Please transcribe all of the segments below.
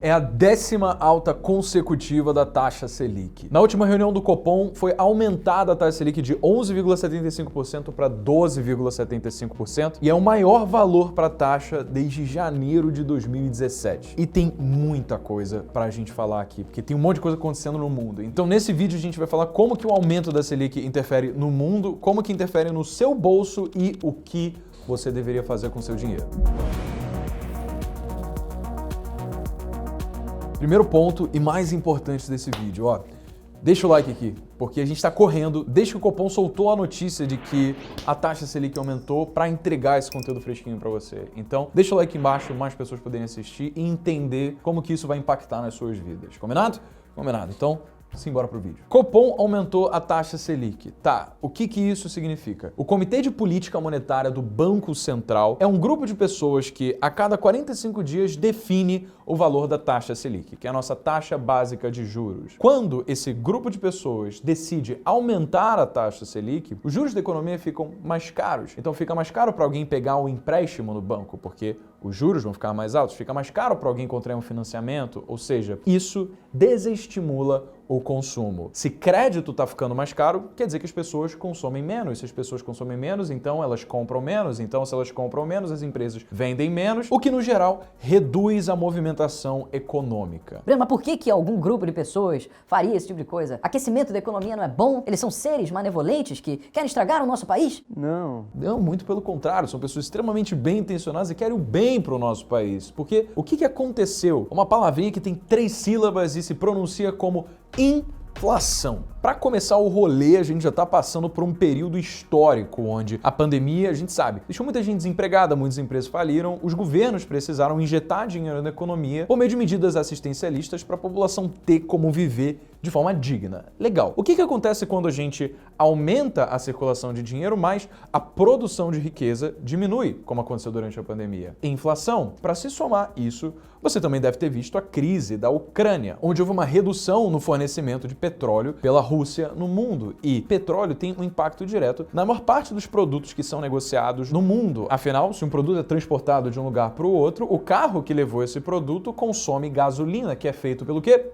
É a 10ª alta consecutiva da taxa Selic. Na última reunião do Copom, foi aumentada a taxa Selic de 11,75% para 12,75% e é o maior valor para a taxa desde janeiro de 2017. E tem muita coisa para a gente falar aqui, porque tem um monte de coisa acontecendo no mundo. Então nesse vídeo a gente vai falar como que o aumento da Selic interfere no mundo, como que interfere no seu bolso e o que você deveria fazer com seu dinheiro. Primeiro ponto e mais importante desse vídeo, deixa o like aqui, porque a gente está correndo desde que o Copom soltou a notícia de que a taxa Selic aumentou para entregar esse conteúdo fresquinho para você. Então, deixa o like embaixo, mais pessoas poderem assistir e entender como que isso vai impactar nas suas vidas. Combinado? Combinado. Então, simbora pro vídeo. Copom aumentou a taxa Selic. Tá, o que isso significa? O Comitê de Política Monetária do Banco Central é um grupo de pessoas que a cada 45 dias define o valor da taxa Selic, que é a nossa taxa básica de juros. Quando esse grupo de pessoas decide aumentar a taxa Selic, os juros da economia ficam mais caros. Então fica mais caro para alguém pegar um empréstimo no banco, porque os juros vão ficar mais altos, fica mais caro para alguém contrair um financiamento, ou seja, isso desestimula o consumo. Se crédito está ficando mais caro, quer dizer que as pessoas consomem menos. Se as pessoas consomem menos, então elas compram menos. Então, se elas compram menos, as empresas vendem menos, o que, no geral, reduz a movimentação econômica. Mas por que algum grupo de pessoas faria esse tipo de coisa? Aquecimento da economia não é bom? Eles são seres manevolentes que querem estragar o nosso país? Não, muito pelo contrário. São pessoas extremamente bem intencionadas e querem o bem para o nosso país. Porque o que aconteceu? Uma palavrinha que tem 3 sílabas e se pronuncia como inflação. Para começar o rolê, a gente já está passando por um período histórico onde a pandemia, a gente sabe, deixou muita gente desempregada, muitas empresas faliram, os governos precisaram injetar dinheiro na economia por meio de medidas assistencialistas para a população ter como viver de forma digna. Legal. O que acontece quando a gente aumenta a circulação de dinheiro, mas a produção de riqueza diminui, como aconteceu durante a pandemia? Inflação. Para se somar isso, você também deve ter visto a crise da Ucrânia, onde houve uma redução no fornecimento de petróleo pela Rússia no mundo. E petróleo tem um impacto direto na maior parte dos produtos que são negociados no mundo. Afinal, se um produto é transportado de um lugar para o outro, o carro que levou esse produto consome gasolina, que é feito pelo quê?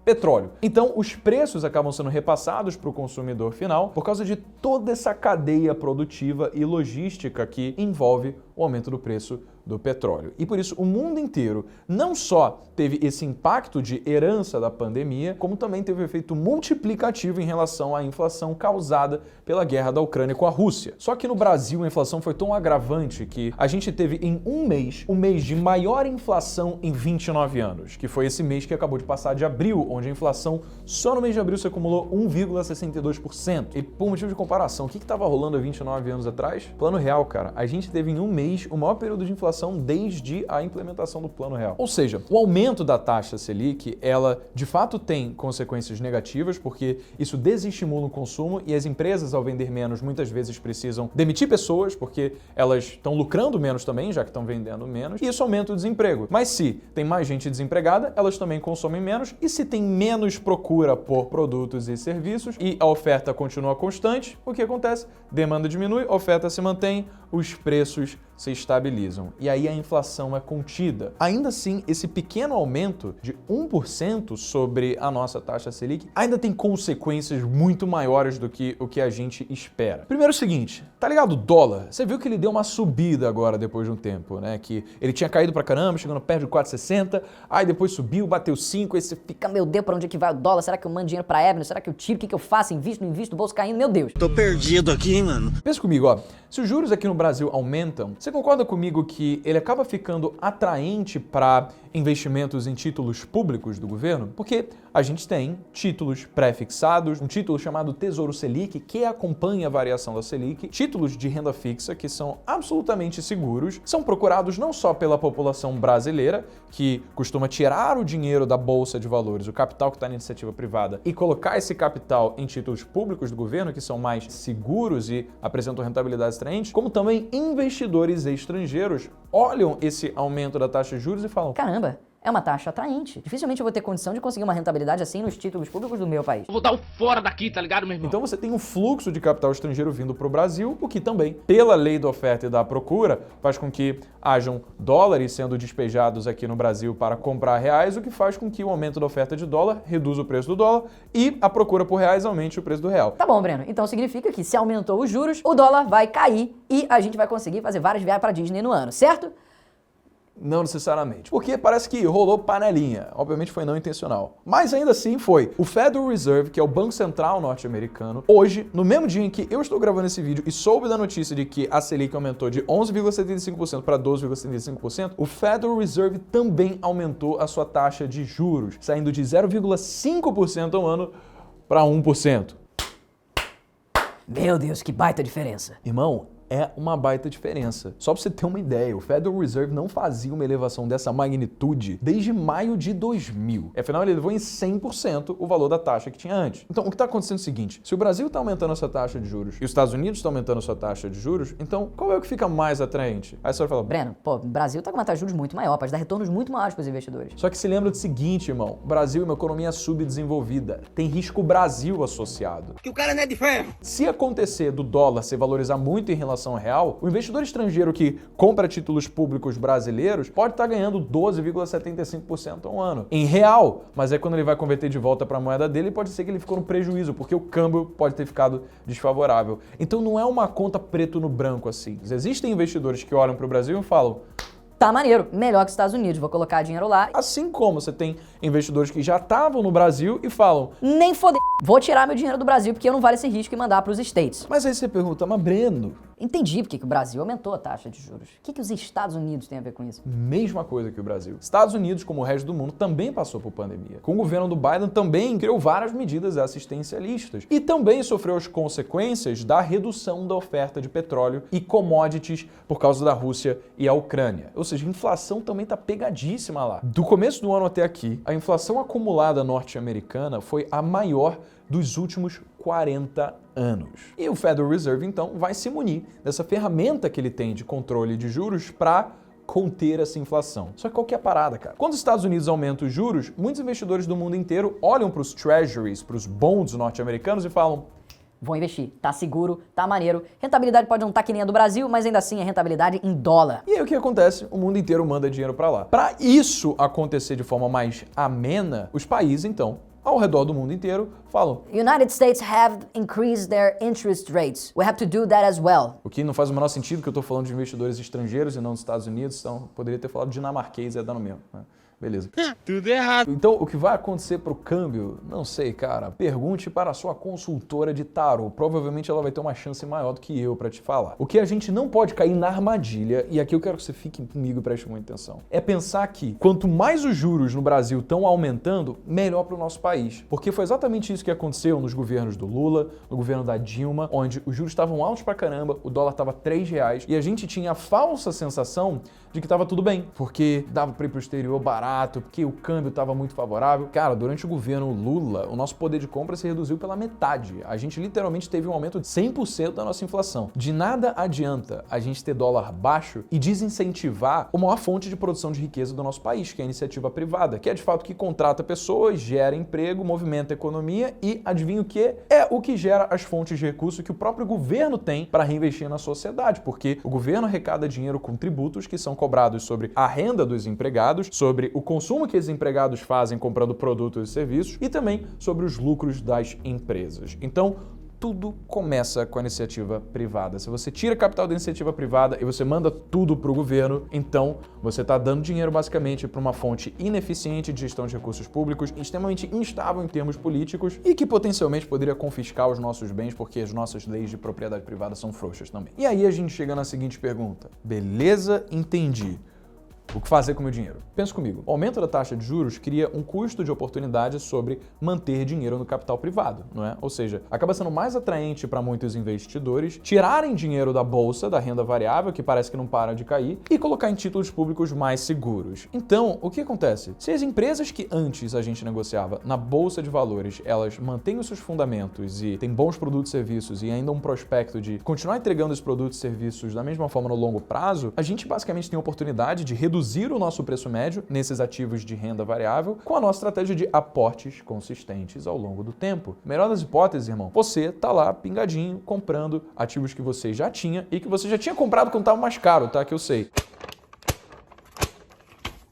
Petróleo. Então, os preços acabam sendo repassados para o consumidor final por causa de toda essa cadeia produtiva e logística que envolve o aumento do preço do petróleo. E por isso, o mundo inteiro não só teve esse impacto de herança da pandemia, como também teve um efeito multiplicativo em relação à inflação causada pela guerra da Ucrânia com a Rússia. Só que no Brasil, a inflação foi tão agravante que a gente teve em um mês, o mês de maior inflação em 29 anos, que foi esse mês que acabou de passar de abril, onde a inflação só no mês de abril se acumulou 1,62%. E por motivo de comparação, o que estava rolando há 29 anos atrás? Plano Real, cara. A gente teve em um mês o maior período de inflação desde a implementação do Plano Real. Ou seja, o aumento da taxa Selic, ela de fato tem consequências negativas, porque isso desestimula o consumo e as empresas, ao vender menos, muitas vezes precisam demitir pessoas, porque elas estão lucrando menos também, já que estão vendendo menos, e isso aumenta o desemprego. Mas se tem mais gente desempregada, elas também consomem menos, e se tem menos procura por produtos e serviços e a oferta continua constante, o que acontece? Demanda diminui, oferta se mantém, os preços se estabilizam. E aí a inflação é contida. Ainda assim, esse pequeno aumento de 1% sobre a nossa taxa Selic ainda tem consequências muito maiores do que o que a gente espera. Primeiro é o seguinte, tá ligado o dólar? Você viu que ele deu uma subida agora depois de um tempo, né? Que ele tinha caído pra caramba, chegando perto de 4,60, aí depois subiu, bateu 5, aí você fica, Meu Deus, pra onde é que vai o dólar? Será que eu mando dinheiro pra Evelyn? Será que eu tiro? O que eu faço? Invisto, não invisto? O bolso caindo? Meu Deus. Tô perdido aqui, mano. Pensa comigo, se os juros aqui no Brasil aumentam, você concorda comigo que ele acaba ficando atraente para investimentos em títulos públicos do governo? Porque a gente tem títulos pré-fixados, um título chamado Tesouro Selic, que acompanha a variação da Selic, títulos de renda fixa que são absolutamente seguros, são procurados não só pela população brasileira, que costuma tirar o dinheiro da Bolsa de Valores, o capital que está na iniciativa privada, e colocar esse capital em títulos públicos do governo, que são mais seguros e apresentam rentabilidades atraentes, como também investidores estrangeiros olham esse aumento da taxa de juros e falam: Caramba, É uma taxa atraente. Dificilmente eu vou ter condição de conseguir uma rentabilidade assim nos títulos públicos do meu país. Eu vou dar o fora daqui, tá ligado, meu irmão? Então você tem um fluxo de capital estrangeiro vindo para o Brasil, o que também, pela lei da oferta e da procura, faz com que hajam dólares sendo despejados aqui no Brasil para comprar reais, o que faz com que o aumento da oferta de dólar reduza o preço do dólar e a procura por reais aumente o preço do real. Tá bom, Breno. Então significa que se aumentou os juros, o dólar vai cair e a gente vai conseguir fazer várias viagens para Disney no ano, certo? Não necessariamente, porque parece que rolou panelinha. Obviamente foi não intencional, mas ainda assim foi. O Federal Reserve, que é o Banco Central norte-americano, hoje, no mesmo dia em que eu estou gravando esse vídeo e soube da notícia de que a Selic aumentou de 11,75% para 12,75%, o Federal Reserve também aumentou a sua taxa de juros, saindo de 0,5% ao ano para 1%. Meu Deus, que baita diferença. Irmão, é uma baita diferença. Só pra você ter uma ideia, o Federal Reserve não fazia uma elevação dessa magnitude desde maio de 2000. Afinal, ele elevou em 100% o valor da taxa que tinha antes. Então, o que está acontecendo é o seguinte, se o Brasil está aumentando essa taxa de juros e os Estados Unidos estão aumentando a sua taxa de juros, então qual é o que fica mais atraente? Aí você vai falar, Breno, pô, o Brasil tá com uma taxa de juros muito maior, pode dar retornos muito maiores para os investidores. só que se lembra do seguinte, irmão, o Brasil é uma economia subdesenvolvida, tem risco Brasil associado. Que o cara não é de ferro. Se acontecer do dólar se valorizar muito em relação ao real, o investidor estrangeiro que compra títulos públicos brasileiros pode estar ganhando 12,75% ao ano em real, mas aí quando ele vai converter de volta para a moeda dele, pode ser que ele ficou no prejuízo, porque o câmbio pode ter ficado desfavorável. Então não é uma conta preto no branco assim. Existem investidores que olham para o Brasil e falam, Tá maneiro, melhor que os Estados Unidos, vou colocar dinheiro lá. assim como você tem investidores que já estavam no Brasil e falam, Nem foder, vou tirar meu dinheiro do Brasil porque eu não vale esse risco e mandar para os States. mas aí você pergunta, mas Breno, Entendi porque que o Brasil aumentou a taxa de juros. O que os Estados Unidos têm a ver com isso? mesma coisa que o Brasil. Estados Unidos, como o resto do mundo, também passou por pandemia. Com o governo do Biden também criou várias medidas assistencialistas e também sofreu as consequências da redução da oferta de petróleo e commodities por causa da Rússia e a Ucrânia. Ou seja, a inflação também tá pegadíssima lá. Do começo do ano até aqui, a inflação acumulada norte-americana foi a maior dos últimos 40 anos. E o Federal Reserve, então, vai se munir dessa ferramenta que ele tem de controle de juros para conter essa inflação. Só que qual que é a parada, cara? Quando os Estados Unidos aumentam os juros, muitos investidores do mundo inteiro olham para os treasuries, para os bonds norte-americanos e falam, Vou investir, tá seguro, tá maneiro. Rentabilidade pode não estar que nem a do Brasil, mas ainda assim é rentabilidade em dólar. e aí o que acontece? O mundo inteiro manda dinheiro para lá. Para isso acontecer de forma mais amena, os países, então, ao redor do mundo inteiro, falam, United States have increased their interest rates. We have to do that as well. o que não faz o menor sentido, que eu estou falando de investidores estrangeiros e não dos Estados Unidos, então poderia ter falado dinamarquês, ia dar no mesmo, né? Beleza. Tudo errado. Então, o que vai acontecer pro câmbio? Não sei, cara. Pergunte para a sua consultora de tarô. Provavelmente ela vai ter uma chance maior do que eu para te falar. O que a gente não pode cair na armadilha, e aqui eu quero que você fique comigo e preste muita atenção, é pensar que quanto mais os juros no Brasil estão aumentando, melhor para o nosso país. Porque foi exatamente isso que aconteceu nos governos do Lula, no governo da Dilma, onde os juros estavam altos pra caramba, o dólar estava R$3 e a gente tinha a falsa sensação de que estava tudo bem, porque dava para ir pro exterior barato, porque o câmbio estava muito favorável. Cara, durante o governo Lula, o nosso poder de compra se reduziu pela metade. A gente literalmente teve um aumento de 100% da nossa inflação. De nada adianta a gente ter dólar baixo e desincentivar a maior fonte de produção de riqueza do nosso país, que é a iniciativa privada, que é de fato que contrata pessoas, gera emprego, movimenta a economia e, adivinha o que? É o que gera as fontes de recurso que o próprio governo tem para reinvestir na sociedade, porque o governo arrecada dinheiro com tributos que são cobrados sobre a renda dos empregados, sobre o consumo que esses empregados fazem comprando produtos e serviços e também sobre os lucros das empresas. Então, tudo começa com a iniciativa privada. Se você tira capital da iniciativa privada e você manda tudo para o governo, então você está dando dinheiro basicamente para uma fonte ineficiente de gestão de recursos públicos, extremamente instável em termos políticos e que potencialmente poderia confiscar os nossos bens porque as nossas leis de propriedade privada são frouxas também. E aí a gente chega na seguinte pergunta. Beleza, entendi. O que fazer com o meu dinheiro? Pensa comigo. O aumento da taxa de juros cria um custo de oportunidade sobre manter dinheiro no capital privado, não é? Ou seja, acaba sendo mais atraente para muitos investidores tirarem dinheiro da bolsa, da renda variável, que parece que não para de cair, e colocar em títulos públicos mais seguros. Então, o que acontece? Se as empresas que antes a gente negociava na bolsa de valores, elas mantêm os seus fundamentos e têm bons produtos e serviços e ainda um prospecto de continuar entregando esses produtos e serviços da mesma forma no longo prazo, a gente basicamente tem a oportunidade de reduzir reduzir o nosso preço médio nesses ativos de renda variável com a nossa estratégia de aportes consistentes ao longo do tempo. Melhor das hipóteses, irmão, você tá lá pingadinho comprando ativos que você já tinha e que você já tinha comprado quando estava mais caro, tá? Que eu sei.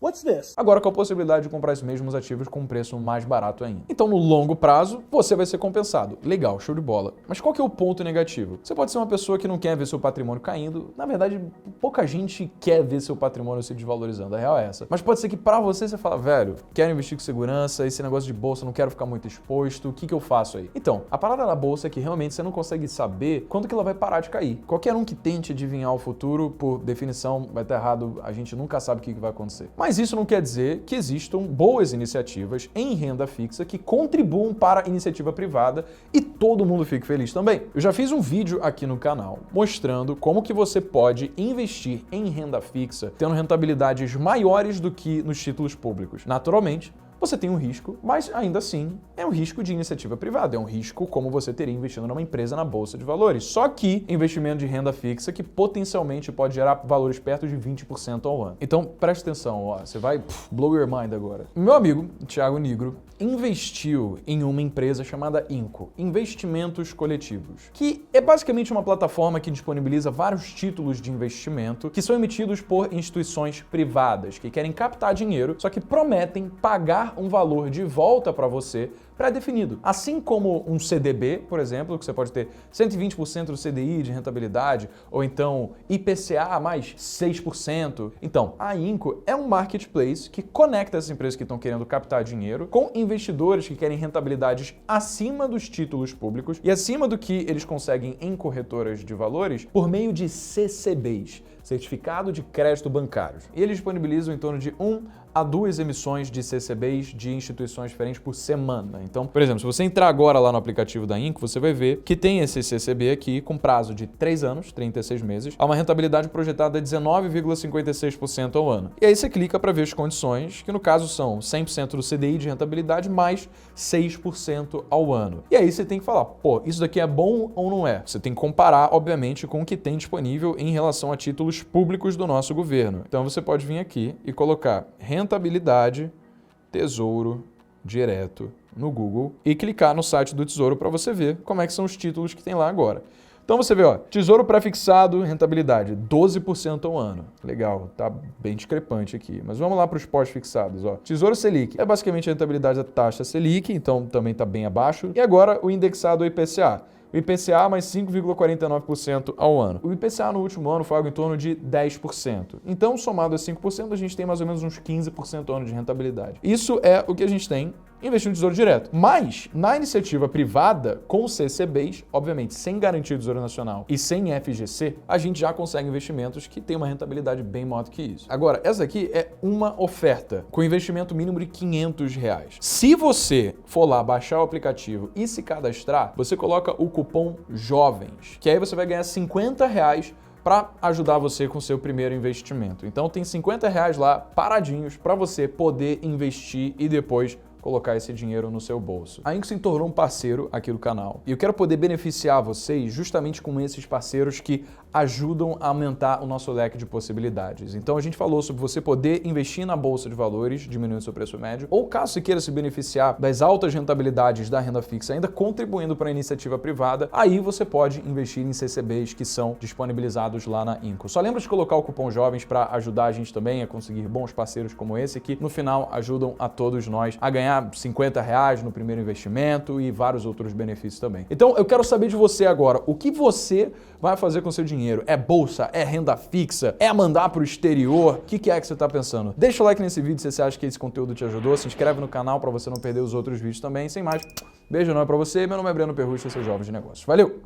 What's this? Agora com a possibilidade de comprar esses mesmos ativos com um preço mais barato ainda. Então, no longo prazo, você vai ser compensado. Legal, show de bola. Mas qual que é o ponto negativo? Você pode ser uma pessoa que não quer ver seu patrimônio caindo. Na verdade, pouca gente quer ver seu patrimônio se desvalorizando. A real é essa. Mas pode ser que pra você fala, velho, quero investir com segurança, esse negócio de bolsa, não quero ficar muito exposto, o que eu faço aí? Então, a parada da bolsa é que realmente você não consegue saber quando que ela vai parar de cair. Qualquer um que tente adivinhar o futuro, por definição, vai estar errado, a gente nunca sabe o que vai acontecer. Mas isso não quer dizer que existam boas iniciativas em renda fixa que contribuam para a iniciativa privada e todo mundo fique feliz também. Eu já fiz um vídeo aqui no canal mostrando como que você pode investir em renda fixa tendo rentabilidades maiores do que nos títulos públicos. Naturalmente, você tem um risco, mas ainda assim é um risco de iniciativa privada, é um risco como você teria investindo numa empresa na bolsa de valores. Só que investimento de renda fixa que potencialmente pode gerar valores perto de 20% ao ano. Então preste atenção, ó, você vai blow your mind agora. Meu amigo, Thiago Nigro, investiu em uma empresa chamada Inco, Investimentos Coletivos, que é basicamente uma plataforma que disponibiliza vários títulos de investimento que são emitidos por instituições privadas que querem captar dinheiro, só que prometem pagar um valor de volta para você pré-definido. Assim como um CDB, por exemplo, que você pode ter 120% do CDI de rentabilidade, ou então IPCA mais 6%. Então, a Inco é um marketplace que conecta essas empresas que estão querendo captar dinheiro com investidores que querem rentabilidades acima dos títulos públicos e acima do que eles conseguem em corretoras de valores por meio de CCBs, Certificado de Crédito Bancários. E eles disponibilizam em torno de 1 a 2 emissões de CCBs de instituições diferentes por semana. Então, por exemplo, se você entrar agora lá no aplicativo da Inco, você vai ver que tem esse CCB aqui com prazo de 3 anos, 36 meses, a uma rentabilidade projetada de 19,56% ao ano. E aí você clica para ver as condições, que no caso são 100% do CDI de rentabilidade mais 6% ao ano. E aí você tem que falar, pô, isso daqui é bom ou não é? Você tem que comparar, obviamente, com o que tem disponível em relação a títulos públicos do nosso governo. Então você pode vir aqui e colocar rentabilidade Tesouro Direto no Google e clicar no site do Tesouro para você ver como é que são os títulos que tem lá agora. Então você vê, ó, Tesouro pré-fixado, rentabilidade 12% ao ano. Legal, tá bem discrepante aqui. Mas vamos lá para os pós-fixados, ó. Tesouro Selic é basicamente a rentabilidade da taxa Selic, então também tá bem abaixo. E agora o indexado IPCA. O IPCA mais 5,49% ao ano. O IPCA no último ano foi algo em torno de 10%. Então, somado a 5%, a gente tem mais ou menos uns 15% ao ano de rentabilidade. Isso é o que a gente tem investindo em Tesouro Direto. Mas, na iniciativa privada, com CCBs, obviamente, sem garantia do Tesouro Nacional e sem FGC, a gente já consegue investimentos que têm uma rentabilidade bem maior do que isso. Agora, essa aqui é uma oferta com investimento mínimo de R$500. Se você for lá baixar o aplicativo e se cadastrar, você coloca o cupom JOVENS, que aí você vai ganhar R$50 para ajudar você com o seu primeiro investimento. Então tem R$50 lá paradinhos para você poder investir e depois colocar esse dinheiro no seu bolso. A Inco se tornou um parceiro aqui do canal e eu quero poder beneficiar vocês justamente com esses parceiros que ajudam a aumentar o nosso leque de possibilidades. Então a gente falou sobre você poder investir na bolsa de valores, diminuindo seu preço médio, ou caso você queira se beneficiar das altas rentabilidades da renda fixa, ainda contribuindo para a iniciativa privada, aí você pode investir em CCBs que são disponibilizados lá na Inco. Só lembra de colocar o cupom JOVENS para ajudar a gente também a conseguir bons parceiros como esse que no final ajudam a todos nós a ganhar R$50 no primeiro investimento e vários outros benefícios também. Então eu quero saber de você agora, o que você vai fazer com seu dinheiro? É bolsa? É renda fixa? É mandar para o exterior? O que é que você está pensando? Deixa o like nesse vídeo se você acha que esse conteúdo te ajudou, se inscreve no canal para você não perder os outros vídeos também. Sem mais, beijo enorme para você. Meu nome é Breno Perrucci, eu sou Jovem de Negócios. Valeu!